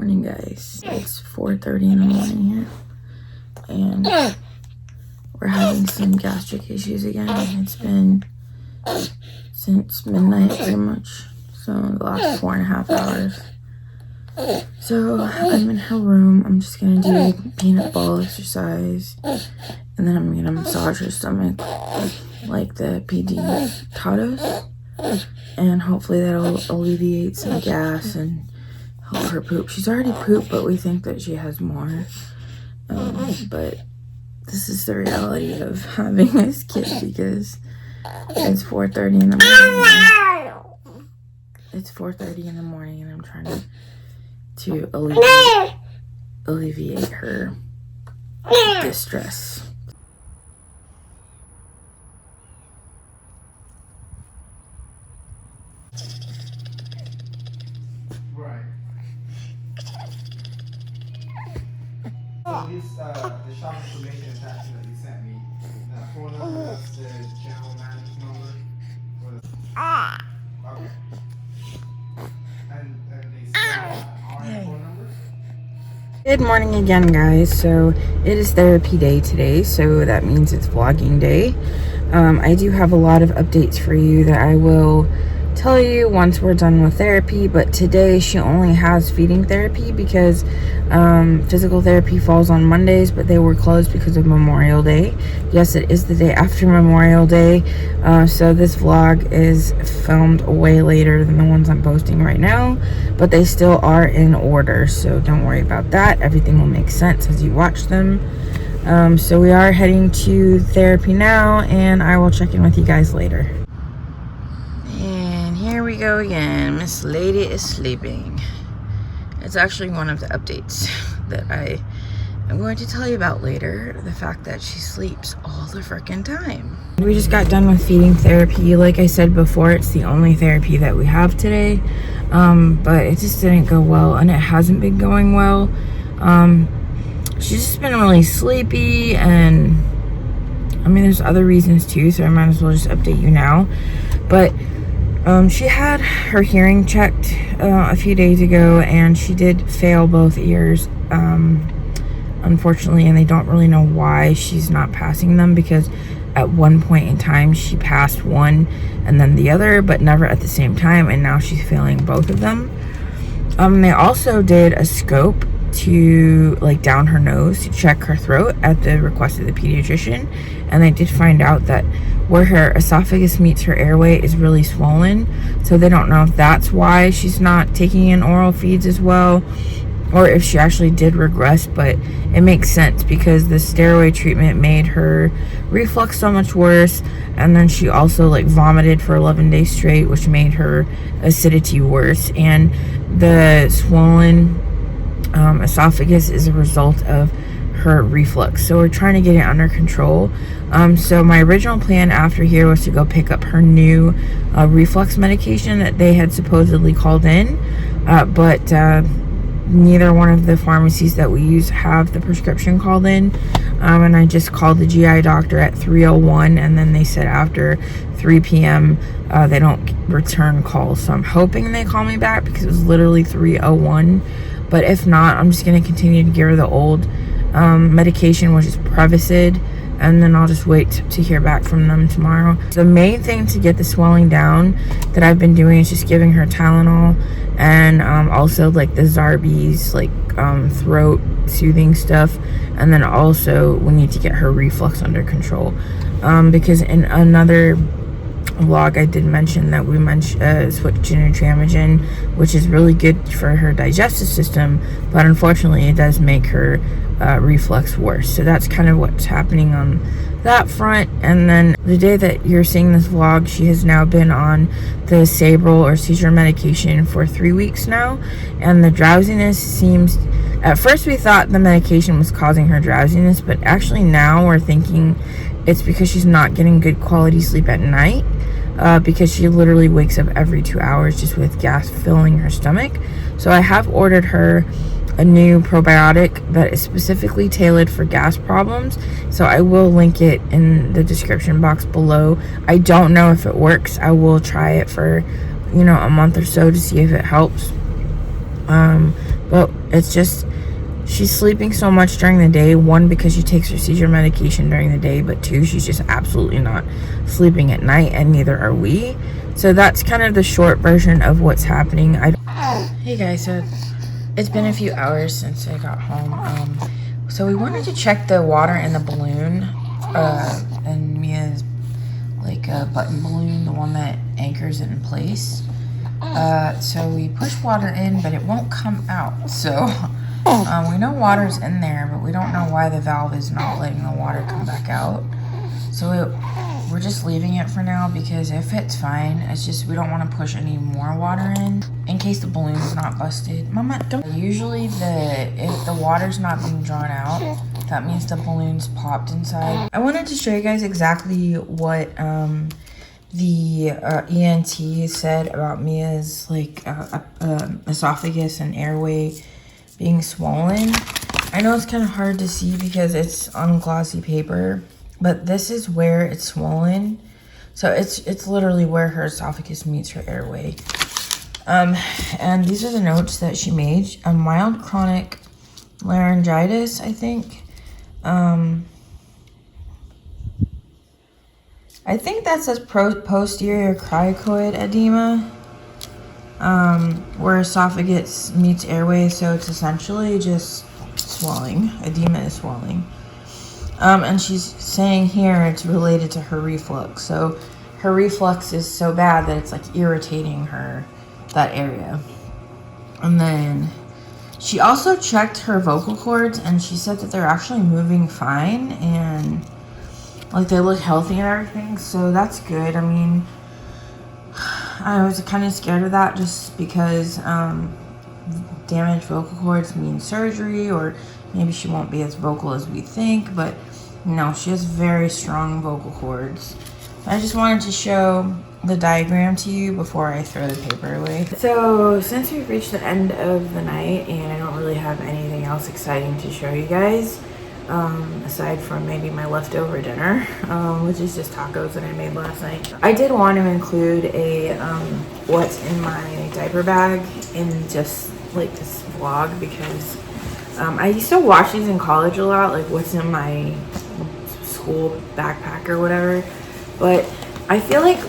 morning, guys. It's 4:30 in the morning here, and we're having some gastric issues again. It's been since midnight pretty much, so the last 4.5 hours. So I'm in her room. I'm just gonna do peanut ball exercise, and then I'm gonna massage her stomach like the PD taught us, and hopefully that'll alleviate some gas and help her poop. She's already pooped, but we think that she has more. But this is the reality of having this kid, because it's 4:30 in the morning. It's 4:30 in the morning, and I'm trying to alleviate her distress. Right. So this, the shop information attachment that you sent me, that phone number, that's the general manager's number. Okay. And they send our phone number? Good morning again, guys. So it is therapy day today, so that means it's vlogging day. I do have a lot of updates for you that I will tell you once we're done with therapy, but today she only has feeding therapy because physical therapy falls on Mondays, but they were closed because of Memorial Day. Yes, it is the day after Memorial Day, so this vlog is filmed way later than the ones I'm posting right now, but they still are in order, so don't worry about that. Everything will make sense as you watch them. So we are heading to therapy now, and I will check in with you guys later. And here we go again. Miss Lady is sleeping. It's actually one of the updates that I am going to tell you about later. The fact that she sleeps all the frickin' time. We just got done with feeding therapy. Like I said before, it's the only therapy that we have today. But it just didn't go well, and it hasn't been going well. She's just been really sleepy, and I mean, there's other reasons too, so I might as well just update you now. But she had her hearing checked a few days ago, and she did fail both ears, unfortunately, and they don't really know why she's not passing them, because at one point in time she passed one and then the other, but never at the same time, and now she's failing both of them. They also did a scope to like down her nose to check her throat at the request of the pediatrician, and they did find out that where her esophagus meets her airway is really swollen, so they don't know if that's why she's not taking in oral feeds as well, or if she actually did regress. But it makes sense because the steroid treatment made her reflux so much worse, and then she also like vomited for 11 days straight, which made her acidity worse, and the swollen esophagus is a result of her reflux, so we're trying to get it under control. So my original plan after here was to go pick up her new reflux medication that they had supposedly called in, but neither one of the pharmacies that we use have the prescription called in, and I just called the GI doctor at 3:01, and then they said after 3 p.m. They don't return calls, so I'm hoping they call me back because it was literally 3:01. But if not, I'm just going to continue to give her the old medication, which is Prevacid, and then I'll just wait to hear back from them tomorrow. The main thing to get the swelling down that I've been doing is just giving her Tylenol, and also like the Zarbee's like throat soothing stuff, and then also we need to get her reflux under control, because in another vlog I did mention that we switched to Nutramigen, which is really good for her digestive system, but unfortunately it does make her reflux worse. So that's kind of what's happening on that front. And then the day that you're seeing this vlog, she has now been on the Sabril or seizure medication for 3 weeks now, and the drowsiness seems, at first we thought the medication was causing her drowsiness, but actually now we're thinking it's because she's not getting good quality sleep at night, because she literally wakes up every 2 hours just with gas filling her stomach. So I have ordered her a new probiotic that is specifically tailored for gas problems, so I will link it in the description box below. I don't know if it works. I will try it for a month or so to see if it helps. But It's just she's sleeping so much during the day. One, because she takes her seizure medication during the day, but two, she's just absolutely not sleeping at night, and neither are we. So that's kind of the short version of what's happening. Hey guys, so it's been a few hours since I got home. So we wanted to check the water in the balloon, and Mia's like a button balloon, the one that anchors it in place. So we push water in, but it won't come out. So we know water's in there, but we don't know why the valve is not letting the water come back out. So we're just leaving it for now, because if it's fine, it's just we don't want to push any more water in case the balloon's not busted. Mama, don't. Usually if the water's not being drawn out, that means the balloon's popped inside. I wanted to show you guys exactly what the ENT said about Mia's like esophagus and airway being swollen. I know it's kind of hard to see because it's on glossy paper, but this is where it's swollen. So it's literally where her esophagus meets her airway. And these are the notes that she made. A mild chronic laryngitis, I think. I think that says posterior cricoid edema, where esophagus meets airway, so it's essentially just swelling. Edema is swelling. And she's saying here it's related to her reflux. So her reflux is so bad that it's like irritating her, that area. And then she also checked her vocal cords, and she said that they're actually moving fine, and like they look healthy and everything, so that's good. I mean, I was kind of scared of that just because damaged vocal cords mean surgery, or maybe she won't be as vocal as we think, but no, she has very strong vocal cords. I just wanted to show the diagram to you before I throw the paper away. So since we've reached the end of the night and I don't really have anything else exciting to show you guys, aside from maybe my leftover dinner, which is just tacos that I made last night, I did want to include a what's in my diaper bag in just like this vlog, because I used to watch these in college a lot, like what's in my school backpack or whatever, but I feel like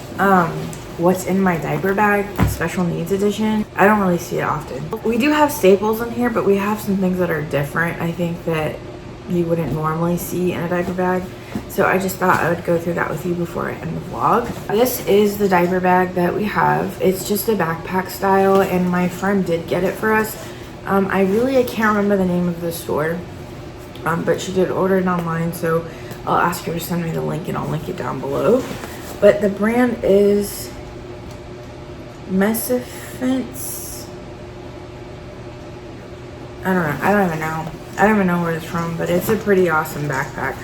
what's in my diaper bag, special needs edition, I don't really see it often. We do have staples in here, but we have some things that are different, I think, that you wouldn't normally see in a diaper bag. So I just thought I would go through that with you before I end the vlog. This is the diaper bag that we have. It's just a backpack style, and my friend did get it for us. I can't remember the name of the store, but she did order it online, so I'll ask her to send me the link and I'll link it down below. But the brand is Mesifence. I don't even know where it's from, but it's a pretty awesome backpack.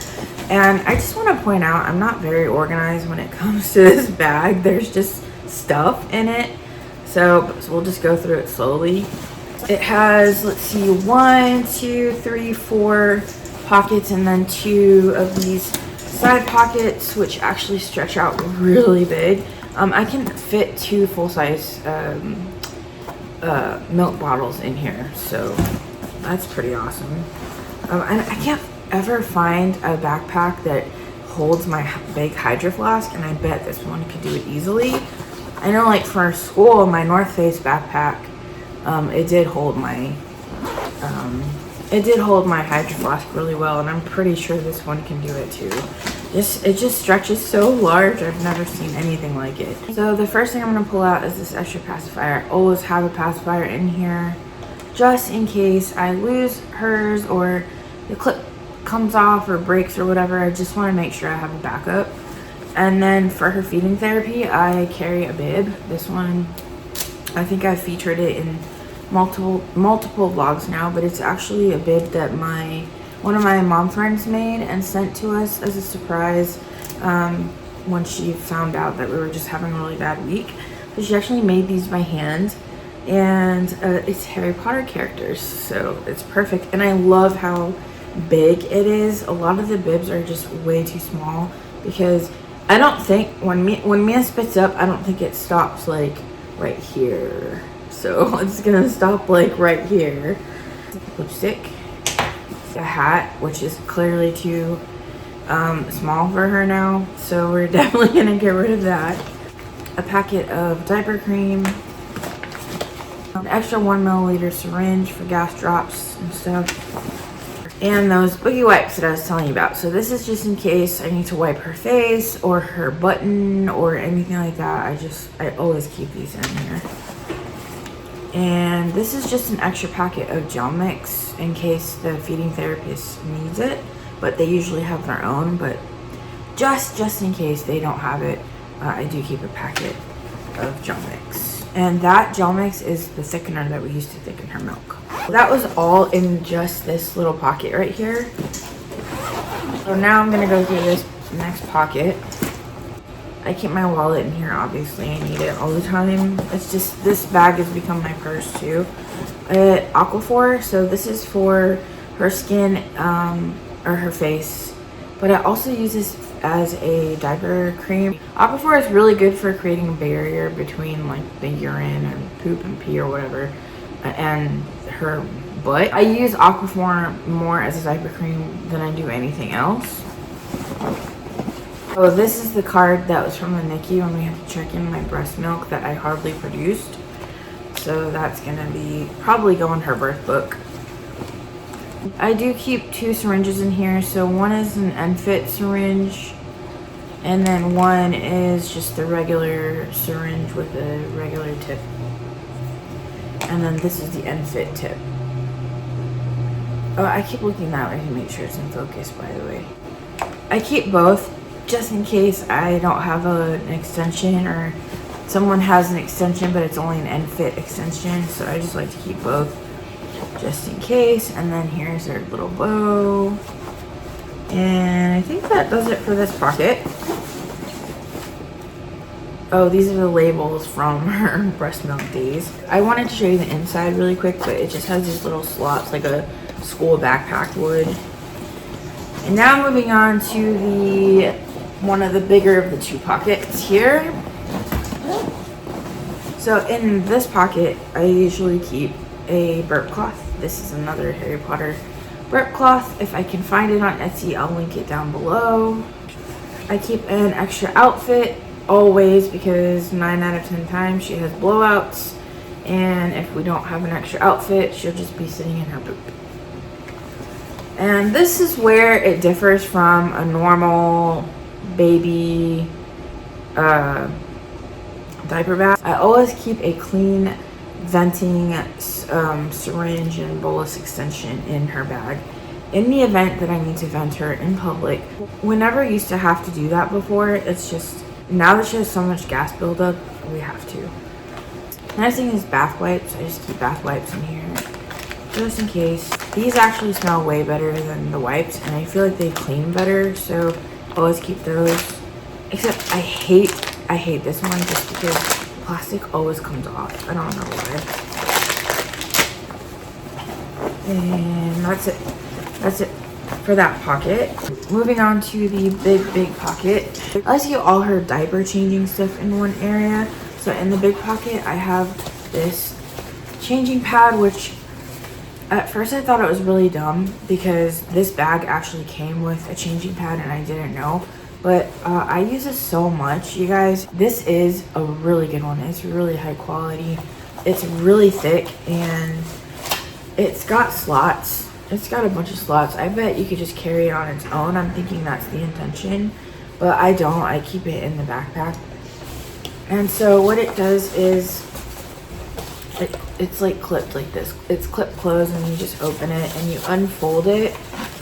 And I just want to point out, I'm not very organized when it comes to this bag. There's just stuff in it. So we'll just go through it slowly. It has, let's see, 1, 2, 3, 4 pockets, and then 2 of these side pockets, which actually stretch out really big. I can fit 2 full-size milk bottles in here, so that's pretty awesome. And I can't ever find a backpack that holds my big Hydro Flask, and I bet this one could do it easily. I know, like for school, my North Face backpack, it did hold my Hydro Flask really well, and I'm pretty sure this one can do it too. It just stretches so large. I've never seen anything like it. So the first thing I'm gonna pull out is this extra pacifier. I always have a pacifier in here, just in case I lose hers or the clip comes off or breaks or whatever. I just want to make sure I have a backup. And then for her feeding therapy, I carry a bib. This one, I think I've featured it in multiple vlogs now, but it's actually a bib that one of my mom friends made and sent to us as a surprise when she found out that we were just having a really bad week. So she actually made these by hand, and it's Harry Potter characters, so it's perfect. And I love how big it is. A lot of the bibs are just way too small, because I don't think when Mia spits up, I don't think it stops like right here. So it's gonna stop like right here. lipstick, a hat, which is clearly too small for her now, so we're definitely gonna get rid of that. A packet of diaper cream, an extra 1 milliliter syringe for gas drops and stuff, and those boogie wipes that I was telling you about. So this is just in case I need to wipe her face or her button or anything like that. I always keep these in here. And this is just an extra packet of gel mix in case the feeding therapist needs it, but they usually have their own. But just in case they don't have it, I do keep a packet of gel mix. And that gel mix is the thickener that we use to thicken her milk. That was all in just this little pocket right here. So now I'm gonna go through this next pocket. I keep my wallet in here, obviously. I need it all the time. It's just, this bag has become my purse too. Aquaphor, so this is for her skin or her face. But I also use this as a diaper cream. Aquaphor is really good for creating a barrier between like the urine and poop and pee or whatever and her butt. I use Aquaphor more as a diaper cream than I do anything else. Oh, this is the card that was from the NICU when we had to check in my breast milk that I hardly produced. So that's gonna be probably go in her birth book. I do keep 2 syringes in here. So one is an ENT syringe, and then one is just the regular syringe with a regular tip. And then this is the ENT tip. Oh, I keep looking that way to make sure it's in focus, by the way. I keep both just in case I don't have an extension or someone has an extension but it's only an ENT extension, so I just like to keep both just in case. And then here's their little bow, and I think that does it for this pocket. Oh, these are the labels from her breast milk days. I wanted to show you the inside really quick, but it just has these little slots like a school backpack would. And now moving on to the one of the bigger of the 2 pockets here. So in this pocket, I usually keep a burp cloth. This is another Harry Potter burp cloth. If I can find it on Etsy, I'll link it down below. I keep an extra outfit always because 9 out of 10 times she has blowouts, and if we don't have an extra outfit, she'll just be sitting in her poop. And this is where it differs from a normal baby diaper bag. I always keep a clean venting syringe and bolus extension in her bag in the event that I need to vent her in public. We never used to have to do that before. It's just now that she has so much gas buildup, we have to. Next thing is bath wipes. I just keep bath wipes in here just in case. These actually smell way better than the wipes, and I feel like they clean better, so always keep those. Except I hate this one just because plastic always comes off. I don't know why. And that's it for that pocket. Moving on to the big pocket. I like to get all her diaper changing stuff in one area. So in the big pocket, I have this changing pad, which at first I thought it was really dumb because this bag actually came with a changing pad and I didn't know. But I use this so much, you guys. This is a really good one. It's really high quality. It's really thick and it's got slots. It's got a bunch of slots. I bet you could just carry it on its own. I'm thinking that's the intention, but I don't. I keep it in the backpack. And so what it does is it's like clipped like this. It's clipped closed and you just open it and you unfold it.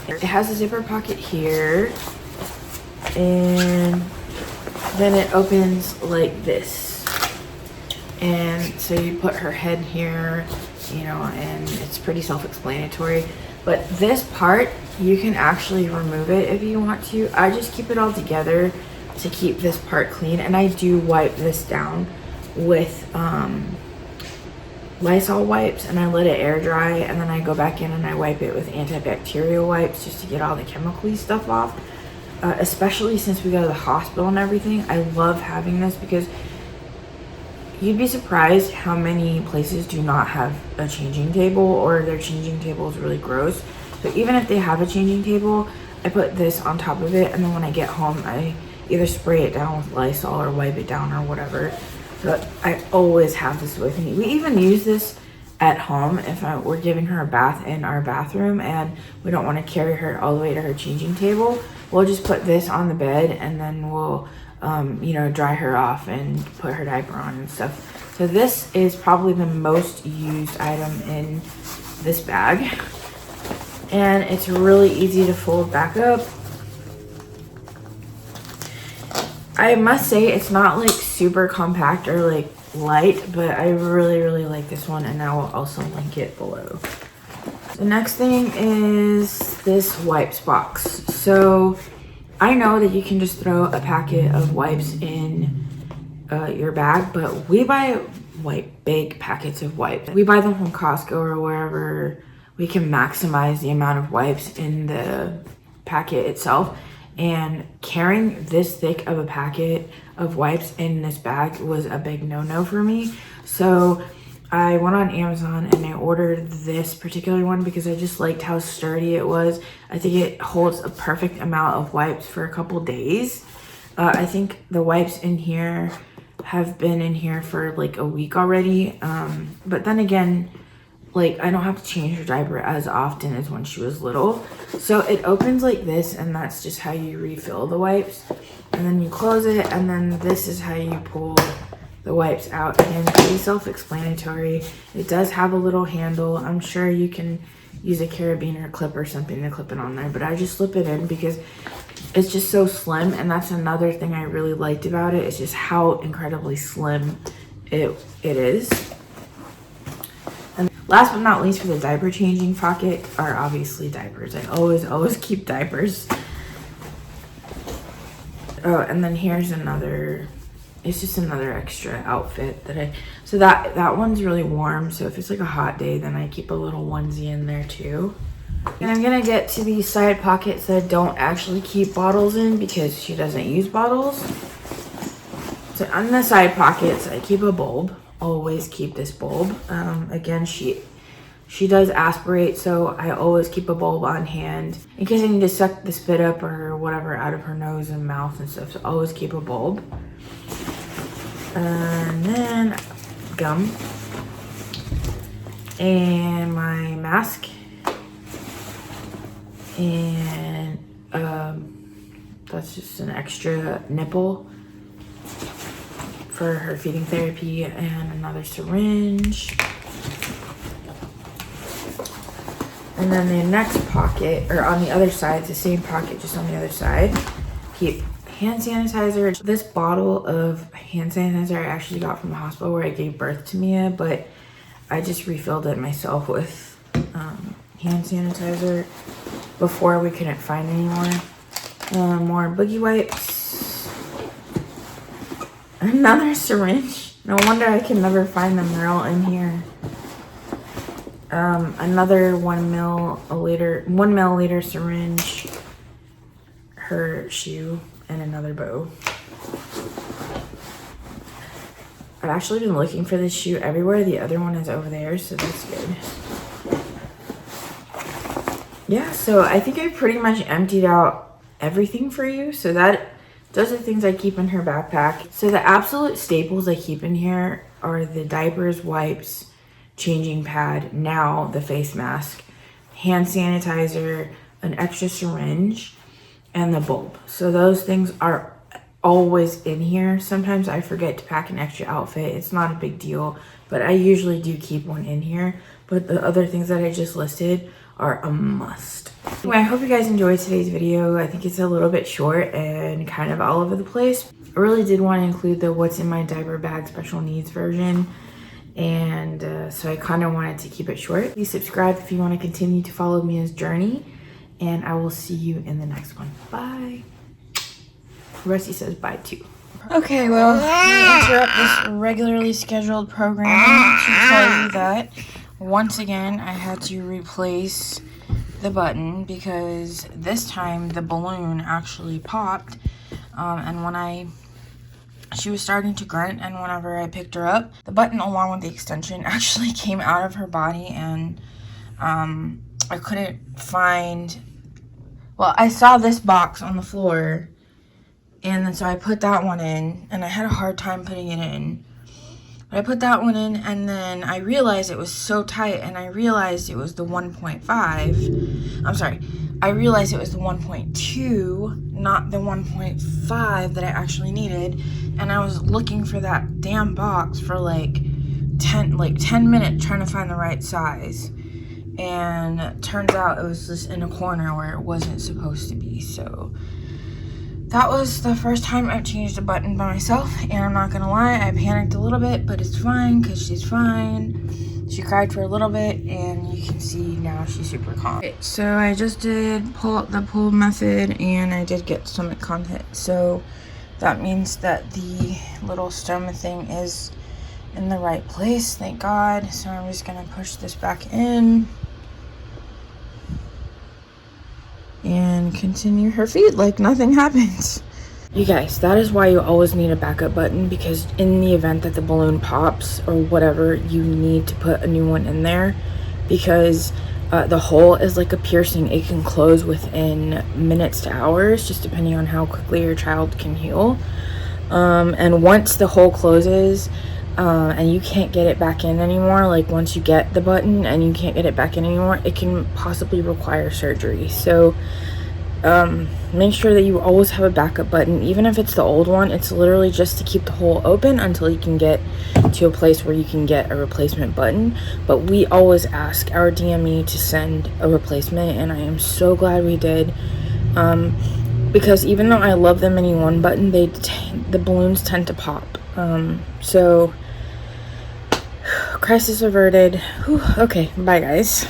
It has a zipper pocket here. And then it opens like this, and so you put her head here, you know, and it's pretty self-explanatory. But this part, you can actually remove it if you want to. I just keep it all together to keep this part clean, and I do wipe this down with Lysol wipes, and I let it air dry, and then I go back in and I wipe it with antibacterial wipes just to get all the chemical-y stuff off. Especially since we go to the hospital and everything, I love having this because You'd be surprised how many places do not have a changing table, or their changing table is really gross. So even if they have a changing table, I put this on top of it, and then when I get home, I either spray it down with Lysol or wipe it down or whatever. So I always have this with me. We even use this at home if we're giving her a bath in our bathroom and we don't want to carry her all the way to her changing table. We'll just put this on the bed, and then we'll you know, dry her off and put her diaper on and stuff. So this is probably the most used item in this bag, and it's really easy to fold back up. I must say it's not like super compact or like light, but I really like this one, and I will also link it below. The next thing is this wipes box. So I know that you can just throw a packet of wipes in your bag, but we buy big packets of wipes. We buy them from Costco or wherever we can maximize the amount of wipes in the packet itself. And carrying this thick of a packet of wipes in this bag was a big no-no for me. So I went on Amazon and I ordered this particular one because I just liked how sturdy it was. I think it holds a perfect amount of wipes for a couple days. I think the wipes in here have been in here for like a week already. But then again, like I don't have to change her diaper as often as when she was little. So it opens like this, and that's just how you refill the wipes. And then you close it, and then this is how you pull the wipes out. Again, pretty self-explanatory. It does have a little handle. I'm sure you can use a carabiner clip or something to clip it on there, but I just slip it in because it's just so slim. And that's another thing I really liked about it, is just how incredibly slim it is. And last but not least, for the diaper changing pocket are obviously diapers. I always keep diapers. Oh, and then here's another, it's just another extra outfit that so that one's really warm. So if it's like a hot day, then I keep a little onesie in there too. And I'm gonna get to these side pockets that don't actually keep bottles in because she doesn't use bottles. So on the side pockets, I keep a bulb. Always keep this bulb. Again, she does aspirate, so I always keep a bulb on hand in case I need to suck the spit up or whatever out of her nose and mouth and stuff. So always keep a bulb. And then gum and my mask, and that's just an extra nipple for her feeding therapy, and another syringe. And then the next pocket, or on the other side, the same pocket, just on the other side, keep hand sanitizer. This bottle of hand sanitizer I actually got from the hospital where I gave birth to Mia, but I just refilled it myself with hand sanitizer before we couldn't find any more. More boogie wipes. Another syringe. No wonder I can never find them. They're all in here. Another 1 milliliter syringe, her shoe, and another bow. I've actually been looking for this shoe everywhere. The other one is over there, so that's good. Yeah, so I think I pretty much emptied out everything for you. So those are things I keep in her backpack. So the absolute staples I keep in here are the diapers, wipes, changing pad, now the face mask, hand sanitizer, an extra syringe, and the bulb. So those things are always in here. Sometimes I forget to pack an extra outfit. It's not a big deal, but I usually do keep one in here. But the other things that I just listed are a must. Anyway, I hope you guys enjoyed today's video. I think it's a little bit short and kind of all over the place. I really did want to include the what's in my diaper bag special needs version. And so I kind of wanted to keep it short. Please subscribe if you want to continue to follow Mia's journey, and I will see you in the next one. Bye. Rusty says bye too. Okay, well, we interrupt this regularly scheduled programming to tell you that once again I had to replace the button because this time the balloon actually popped, and when I she was starting to grunt, and whenever I picked her up, the button along with the extension actually came out of her body, and I couldn't find, well, I saw this box on the floor, and then so I put that one in, and I had a hard time putting it in. But I put that one in, and then I realized it was so tight, and I realized it was the 1.5. I'm sorry. I realized it was the 1.2, not the 1.5 that I actually needed. And I was looking for that damn box for like 10 minutes trying to find the right size. And it turns out it was just in a corner where it wasn't supposed to be. So that was the first time I've changed a button by myself, and I'm not gonna lie, I panicked a little bit, but it's fine because she's fine. She cried for a little bit, and you can see now she's super calm. Okay, so I just did the pull method, and I did get stomach content. So that means that the little stoma thing is in the right place, thank God. So I'm just gonna push this back in and continue her feed like nothing happens. You guys, that is why you always need a backup button, because in the event that the balloon pops or whatever, you need to put a new one in there, because the hole is like a piercing. It can close within minutes to hours, just depending on how quickly your child can heal. And once the hole closes, and you can't get it back in anymore, like once you get the button and you can't get it back in anymore, it can possibly require surgery. So make sure that you always have a backup button, even if it's the old one. It's literally just to keep the hole open until you can get to a place where you can get a replacement button. But we always ask our DME to send a replacement, and I am so glad we did, because even though I love the mini one button, the balloons tend to pop. So crisis averted. Whew, okay, bye guys.